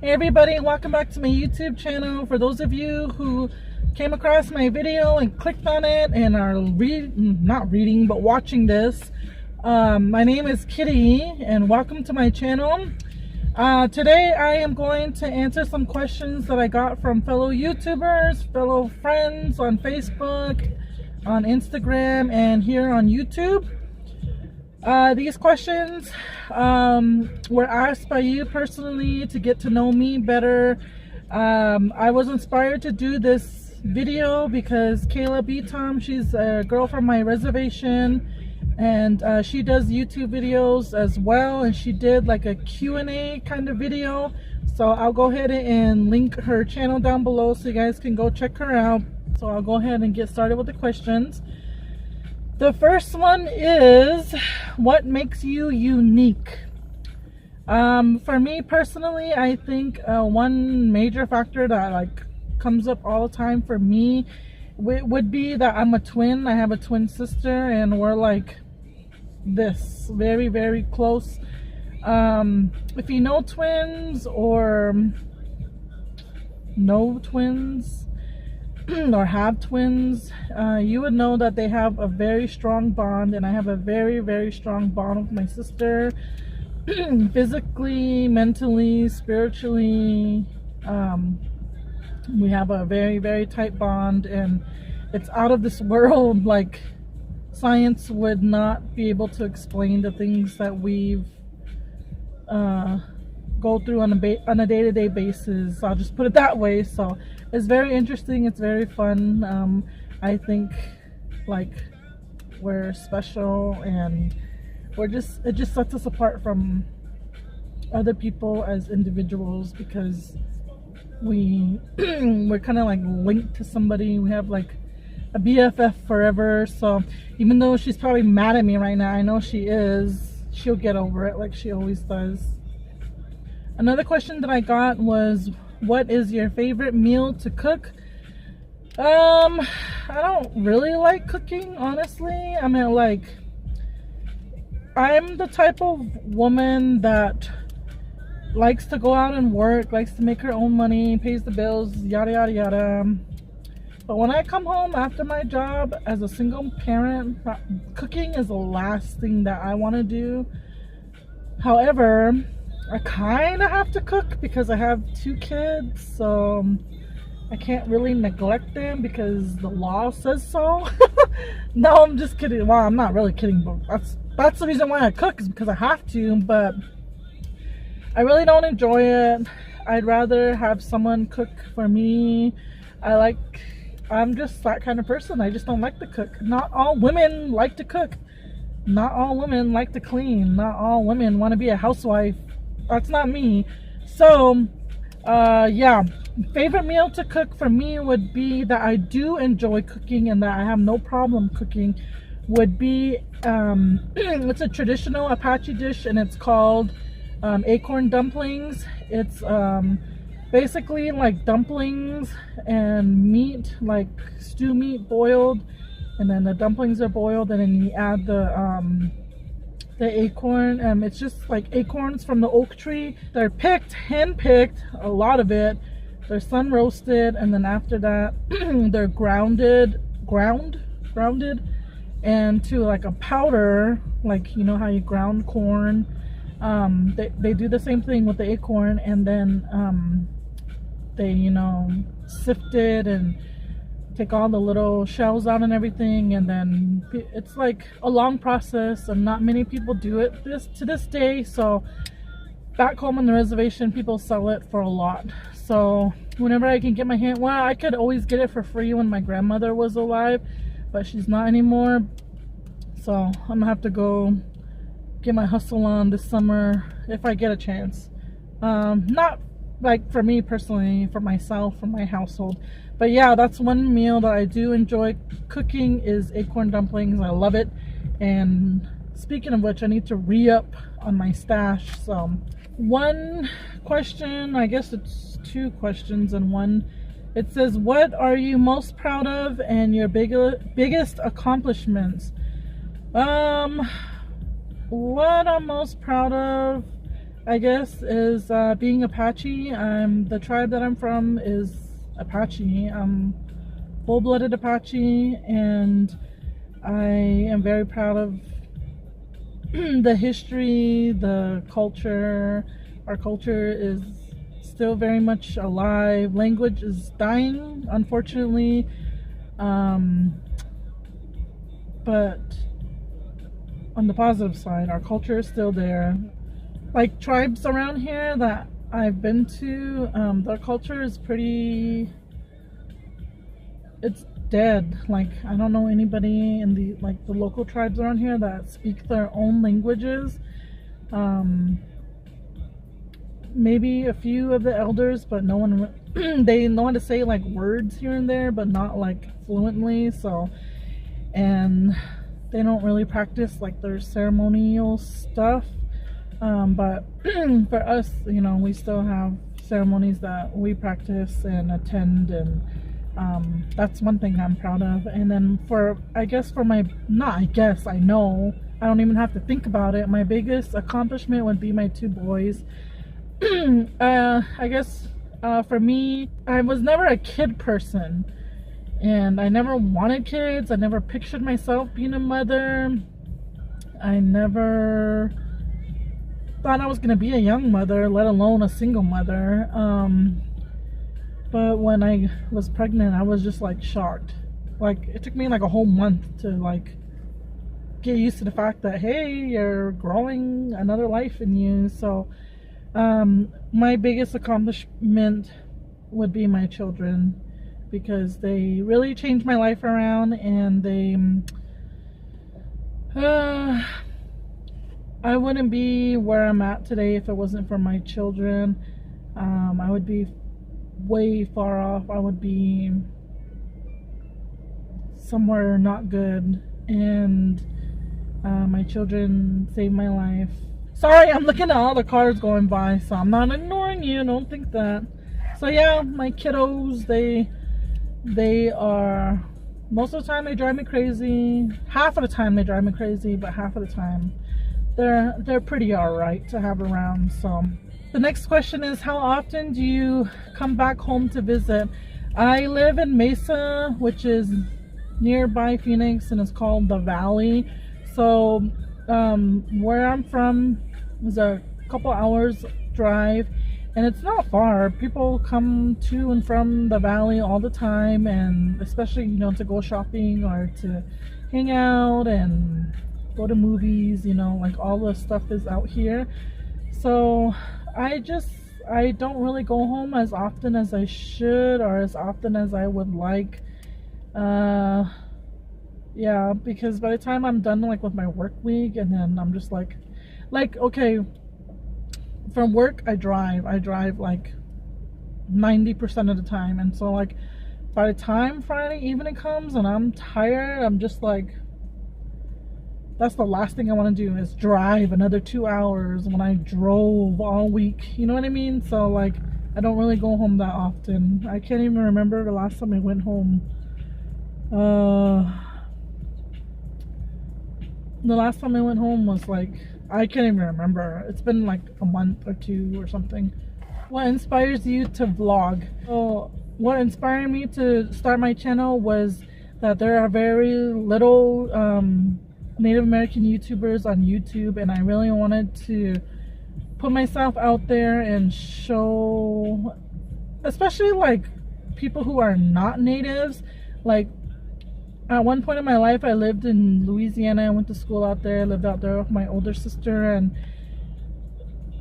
Hey everybody, welcome back to my YouTube channel. For those of you who came across my video and clicked on it and are watching this, my name is Kitty and welcome to my channel. Today I am going to answer some questions that I got from fellow YouTubers, fellow friends on Facebook, on Instagram, and here on YouTube. These questions were asked by you personally to get to know me better. I was inspired to do this video because Kayla B. Tom, she's a girl from my reservation, and she does YouTube videos as well, and she did like a Q&A kind of video. So I'll go ahead and link her channel down below so you guys can go check her out. So I'll go ahead and get started with the questions. The first one is, what makes you unique? For me personally, I think one major factor that comes up all the time for me would be that I'm a twin. I have a twin sister and we're like this, very, very close. If you know twins or know twins, or have twins, you would know that they have a very strong bond, and I have a very, very strong bond with my sister. Physically, mentally, spiritually, we have a very, very tight bond, and it's out of this world. Like, science would not be able to explain the things that we've go through on a day-to-day basis. I'll just put it that way. So it's very interesting, it's very fun. I think like we're special, and it just sets us apart from other people as individuals, because we're kind of like linked to somebody. We have like a BFF forever. So even though she's probably mad at me right now, I know she is, she'll get over it like she always does. Another question that I got was, what is your favorite meal to cook? I don't really like cooking, honestly. I mean, like, I'm the type of woman that likes to go out and work, likes to make her own money, pays the bills, yada yada yada. But when I come home after my job as a single parent, cooking is the last thing that I want to do. However, I kind of have to cook because I have 2 kids, so I can't really neglect them because the law says so. No, I'm just kidding. Well, I'm not really kidding, but that's the reason why I cook, is because I have to. But I really don't enjoy it. I'd rather have someone cook for me. I'm just that kind of person. I just don't like to cook. Not all women like to cook. Not all women like to clean. Not all women want to be a housewife. That's not me. So yeah, favorite meal to cook for me would be, that I do enjoy cooking and that I have no problem cooking, would be it's a traditional Apache dish, and it's called acorn dumplings. It's basically like dumplings and meat, like stew meat boiled, and then the dumplings are boiled, and then you add the acorn. It's just like acorns from the oak tree. They're hand-picked, a lot of it. They're sun roasted, and then after that they're grounded and to like a powder, like, you know how you ground corn. They do the same thing with the acorn, and then they, you know, sift it and take all the little shells out and everything, and then it's like a long process, and not many people do it to this day. So back home on the reservation, people sell it for a lot. So whenever I can get my hand, well, I could always get it for free when my grandmother was alive, but she's not anymore. So I'm gonna have to go get my hustle on this summer if I get a chance. Not like for me personally, for myself, for my household. But yeah, that's one meal that I do enjoy cooking, is acorn dumplings. I love it. And speaking of which, I need to re-up on my stash. So one question, I guess it's 2 questions in one. It says, what are you most proud of and your biggest accomplishments? What I'm most proud of, I guess, is being Apache. The tribe that I'm from is Apache. I'm full-blooded Apache, and I am very proud of the history, the culture. Our culture is still very much alive. Language is dying, unfortunately, but on the positive side, our culture is still there. Like tribes around here that I've been to, their culture is pretty, it's dead. Like, I don't know anybody in the local tribes around here that speak their own languages. Maybe a few of the elders, but no one they know how to say like words here and there, but not like fluently. So, and they don't really practice like their ceremonial stuff. But for us, you know, we still have ceremonies that we practice and attend, and that's one thing I'm proud of. And then I know, I don't even have to think about it. My biggest accomplishment would be my 2 boys. I guess for me, I was never a kid person, and I never wanted kids. I never pictured myself being a mother. I never thought I was gonna be a young mother, let alone a single mother. But when I was pregnant, I was just like shocked. Like, it took me like a whole month to like get used to the fact that, hey, you're growing another life in you. So my biggest accomplishment would be my children, because they really changed my life around, and they I wouldn't be where I'm at today if it wasn't for my children. I would be way far off. I would be somewhere not good, and my children saved my life. Sorry, I'm looking at all the cars going by, so I'm not ignoring you, don't think that. So yeah, my kiddos, they are, most of the time they drive me crazy. Half of the time they drive me crazy, but half of the time they're pretty alright to have around. So the next question is, how often do you come back home to visit? I live in Mesa, which is nearby Phoenix, and it's called the Valley. So where I'm from is a couple hours drive, and it's not far. People come to and from the Valley all the time, and especially, you know, to go shopping or to hang out and go to movies, you know, like all the stuff is out here. So I don't really go home as often as I should, or as often as I would like. Yeah, because by the time I'm done like with my work week, and then I'm just like okay, from work I drive like 90% of the time, and so like by the time Friday evening comes and I'm tired, I'm just like, that's the last thing I want to do, is drive another 2 hours when I drove all week, you know what I mean? So like, I don't really go home that often. I can't even remember the last time I went home. The last time I went home was like, I can't even remember. It's been like a month or 2 or something. What inspires you to vlog? So what inspired me to start my channel was that there are very little Native American YouTubers on YouTube, and I really wanted to put myself out there and show, especially like people who are not natives. Like, at one point in my life, I lived in Louisiana. I went to school out there. I lived out there with my older sister, and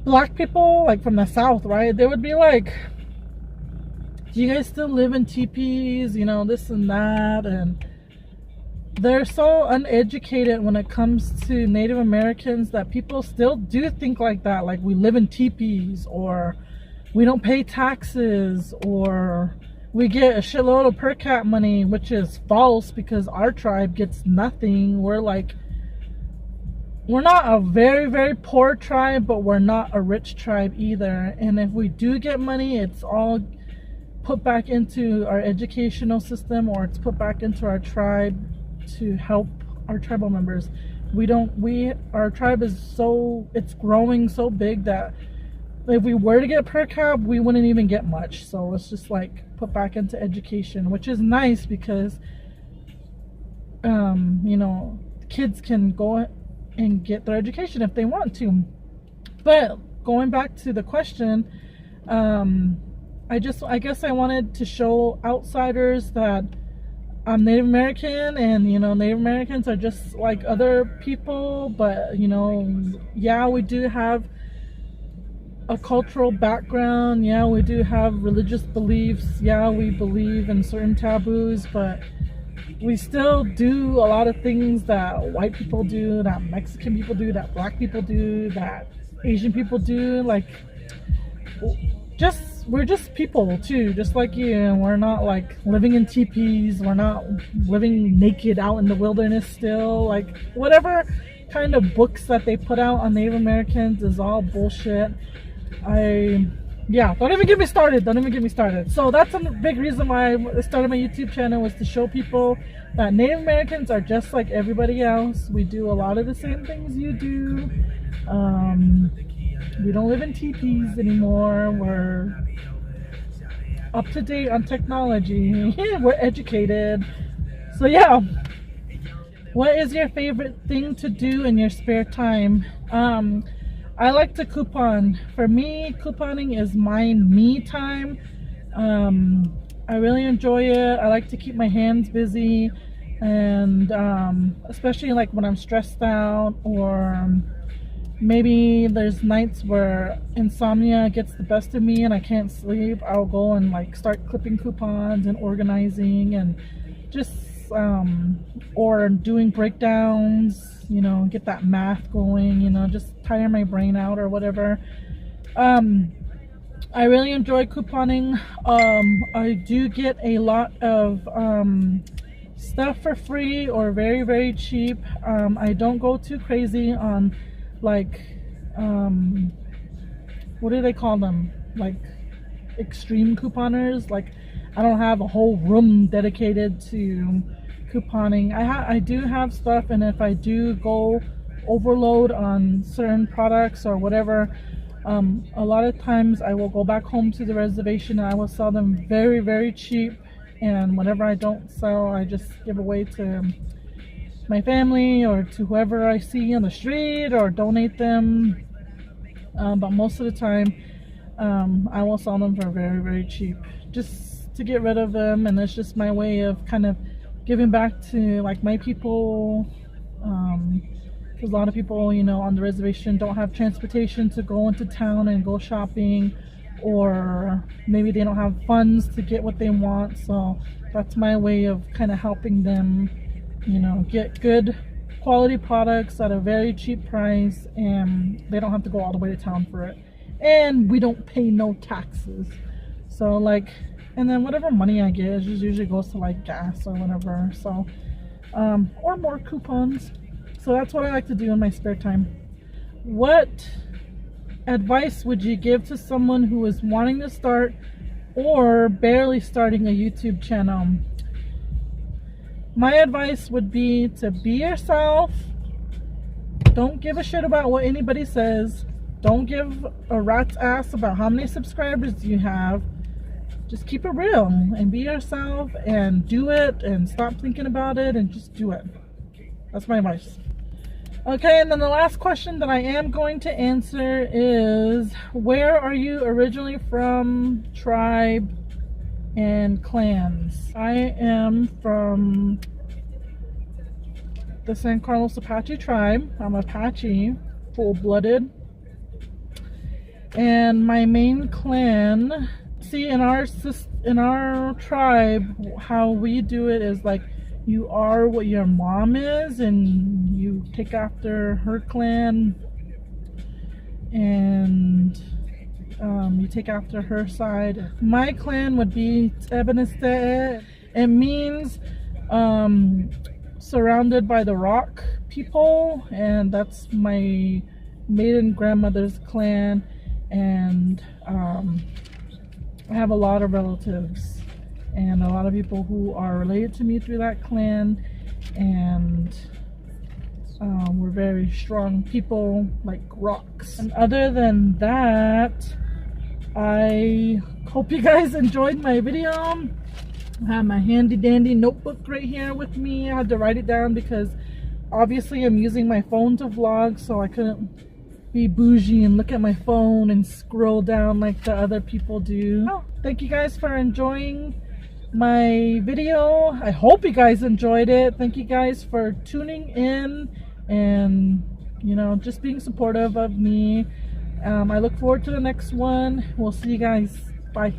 black people, like from the South, right? They would be like, do you guys still live in teepees? You know, this and that. And they're so uneducated when it comes to Native Americans that people still do think like that. Like, we live in teepees, or we don't pay taxes, or we get a shitload of per cap money, which is false, because our tribe gets nothing. We're not a very, very poor tribe, but we're not a rich tribe either. And if we do get money, it's all put back into our educational system, or it's put back into our tribe to help our tribal members. Our tribe is it's growing so big that if we were to get per cap, we wouldn't even get much. So it's just like put back into education, which is nice because you know, kids can go and get their education if they want to. But going back to the question, I guess I wanted to show outsiders that I'm Native American, and you know, Native Americans are just like other people. But you know, yeah, we do have a cultural background, yeah, we do have religious beliefs, yeah, we believe in certain taboos, but we still do a lot of things that white people do, that Mexican people do, that black people do, that Asian people do. Like, we're just people too, just like you. And we're not like living in teepees, we're not living naked out in the wilderness still. Like, whatever kind of books that they put out on Native Americans is all bullshit. Don't even get me started. So that's a big reason why I started my YouTube channel, was to show people that Native Americans are just like everybody else. We do a lot of the same things you do. We don't live in teepees anymore. We're up to date on technology. We're educated. So yeah. What is your favorite thing to do in your spare time? I like to coupon. For me, couponing is my me time. I really enjoy it. I like to keep my hands busy, and especially like when I'm stressed out, or maybe there's nights where insomnia gets the best of me and I can't sleep. I'll go and like start clipping coupons and organizing, and just or doing breakdowns, you know, get that math going, you know, just tire my brain out or whatever. I really enjoy couponing. I do get a lot of stuff for free or very, very cheap. I don't go too crazy on like what do they call them, like extreme couponers. Like, I don't have a whole room dedicated to couponing. I do have stuff, and if I do go overload on certain products or whatever, a lot of times I will go back home to the reservation and I will sell them very, very cheap, and whatever I don't sell, I just give away to my family or to whoever I see on the street, or donate them. But most of the time I will sell them for very, very cheap, just to get rid of them. And it's just my way of kind of giving back to like my people, because a lot of people, you know, on the reservation don't have transportation to go into town and go shopping, or maybe they don't have funds to get what they want. So that's my way of kind of helping them, you know, get good quality products at a very cheap price, and they don't have to go all the way to town for it, and we don't pay no taxes. So like, and then whatever money I get, it just usually goes to like gas or whatever. So or more coupons. So that's what I like to do in my spare time. What advice would you give to someone who is wanting to start or barely starting a YouTube channel? My advice would be to be yourself. Don't give a shit about what anybody says. Don't give a rat's ass about how many subscribers you have. Just keep it real and be yourself and do it, and stop thinking about it and just do it. That's my advice. Okay, and then the last question that I am going to answer is, where are you originally from, tribe and clans? I am from the San Carlos Apache tribe. I'm Apache, full-blooded. And my main clan, see, in our tribe, how we do it is like, you are what your mom is, and you take after her clan, and you take after her side. My clan would be Ebeniste. It means surrounded by the rock people, and that's my maiden grandmother's clan. And I have a lot of relatives and a lot of people who are related to me through that clan, and We're very strong people, like rocks. And other than that, I hope you guys enjoyed my video. I have my handy dandy notebook right here with me. I had to write it down because obviously I'm using my phone to vlog, so I couldn't be bougie and look at my phone and scroll down like the other people do. Oh, thank you guys for enjoying my video. I hope you guys enjoyed it. Thank you guys for tuning in and, you know, just being supportive of me. I look forward to the next one. We'll see you guys. Bye.